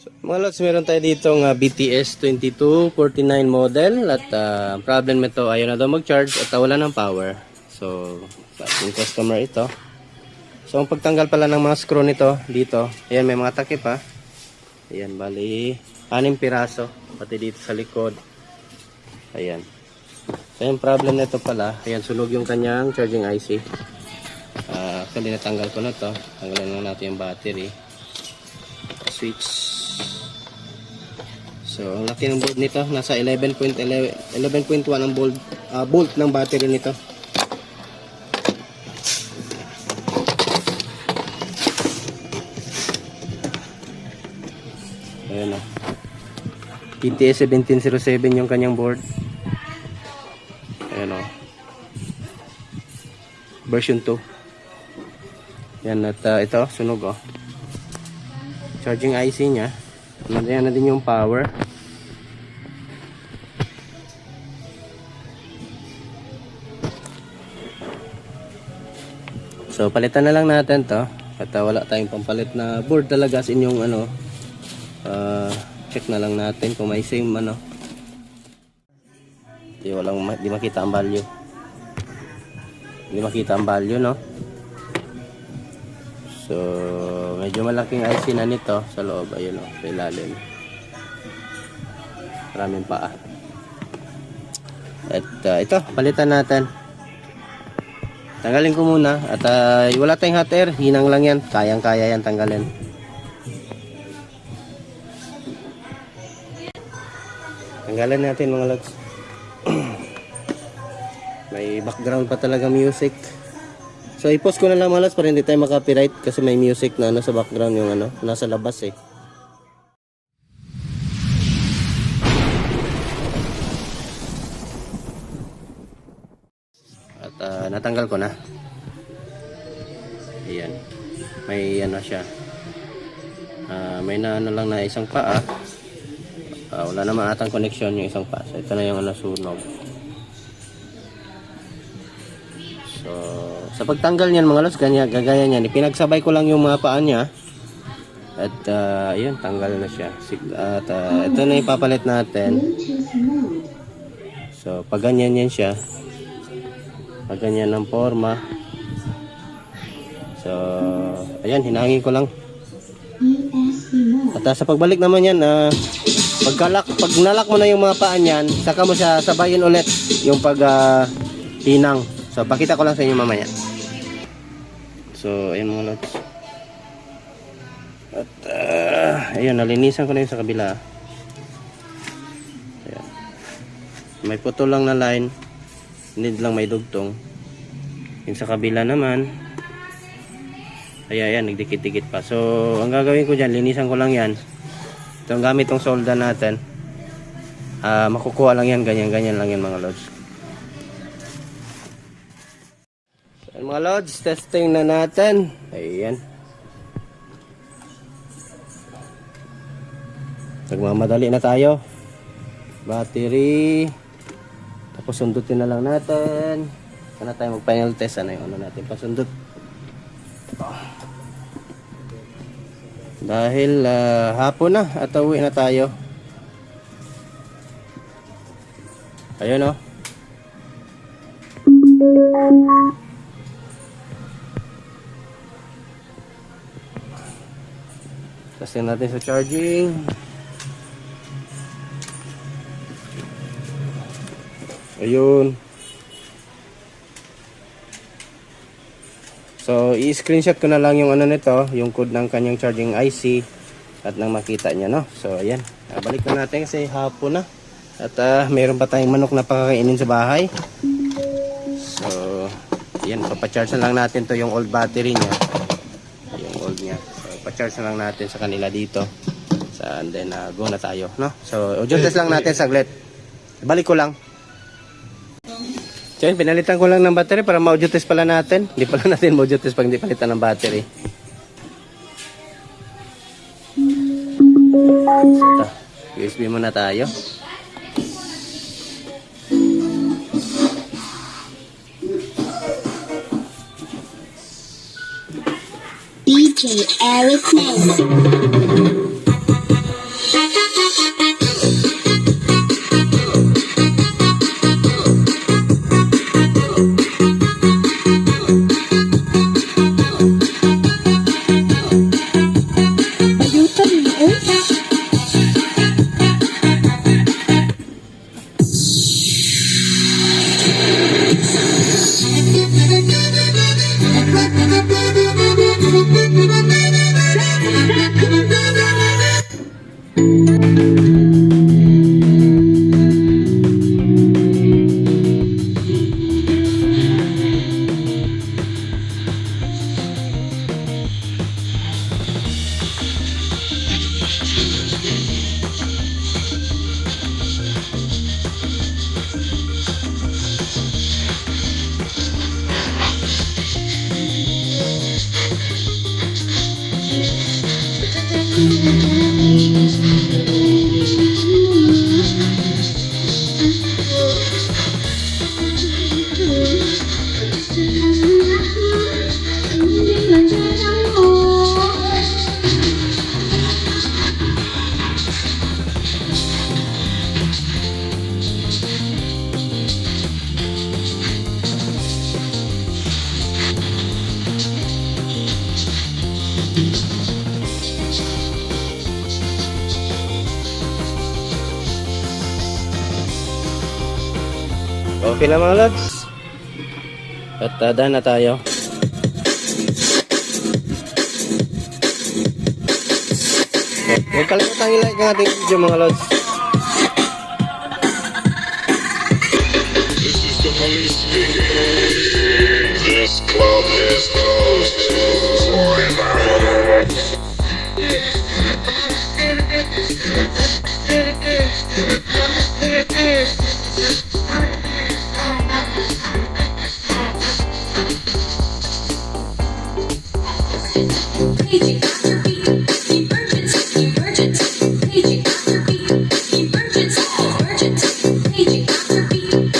Mga lods, meron tayo dito ng BTS 2249 model at problem nito, ayaw na daw mag-charge at wala ng power. So, sa ating customer ito. So, ang pagtanggal pala ng mga screw nito dito, ayan, may mga takip ha. Ayan, bali 6 piraso, pati dito sa likod. Ayan. So, yung problem nito pala, ayan, sunog yung kanyang charging IC. Actually, natanggal ko na to. Tanggalin na natin yung battery. Switch. So, ang laki ng board nito, nasa 11.1 ang volt ng battery nito. Ayan o. PTS 1707 yung kanyang board. Ayan o. Version 2. Yan at ito, sunog o. Charging IC nya. Nandiyan na din yung power. So palitan na lang natin to. At wala tayong pampalit na board talaga, as in yung ano, check na lang natin kung may same ano. Di makita ang value. Hindi makita ang value, no? So medyo malaking IC na nito sa loob, ayun o, sa ilalim. Maraming paa. At ito, palitan natin. Tanggalin ko muna at wala tayong hot air, hinang lang yan, kayang-kaya yan tanggalin. Tanggalin natin mga lods. May background pa talaga music. So i-pause ko na lang mga lods para hindi tayo makapiright kasi may music na ano sa background, yung ano, nasa labas eh. Natanggal ko na. Ayan. May ano siya. May na ano lang na isang paa. Wala naman atang connection yung isang paa. So ito na yung ano, sunog. So sa pagtanggal niyan mga lods, gagaya niyan. Pinagsabay ko lang yung mga paa niya. At ayun, tanggal na siya. At ito na ipapalit natin. So pag ganyan yan siya, pag ganyan ang forma. So ayan, hinangin ko lang. At sa pagbalik naman yan, pag nalak mo na yung mga paa niyan, saka mo siya sabayin ulit yung pag hinang. So pakita ko lang sa inyo mamaya. So ayan mga lods. At ayun, nalinisan ko na yung sa kabila. Ayan. May putol lang na line, hindi lang may dugtong. Yung sa kabila naman, ayan, nagdikit-dikit pa. So ang gagawin ko dyan, linisan ko lang yan. Itong gamit tong solda natin, makukuha lang yan, ganyan-ganyan lang yan mga lods. So mga lods, testing na natin. Ayan, nagmamadali na tayo. Battery, tapos sundutin na lang natin. Sana tayo mag-final test. Ano yung ano natin pasundot. Dahil hapon na at uwi na tayo. Ayun o. Testin natin sa charging. Ayun. So i-screenshot ko na lang yung ano nito, yung code ng kanyang charging IC at nang makita niya, no. So ayan, balik na natin kasi hapon na. At mayroon pa tayong manok na pakakainin sa bahay. So ayan, papacharge na lang natin to, yung old battery niya. Yung old niya. So pa-charge na lang natin sa kanila dito. And then go na tayo, no. So audio test lang natin saglit. Balik ko lang. So yun, pinalitan ko lang ng battery para ma-audio test pala natin. Hindi pala natin ma-audio test pag hindi palitan ng battery. So ito, USB muna tayo. DJ Eric Name. Okay na mga lods. At daan na tayo. Huwag kalimutan i-like ang ating video mga lods. This club is closed forever. Paging after beat, emergency, emergency. Paging after beat, emergency, emergency. Paging after beat.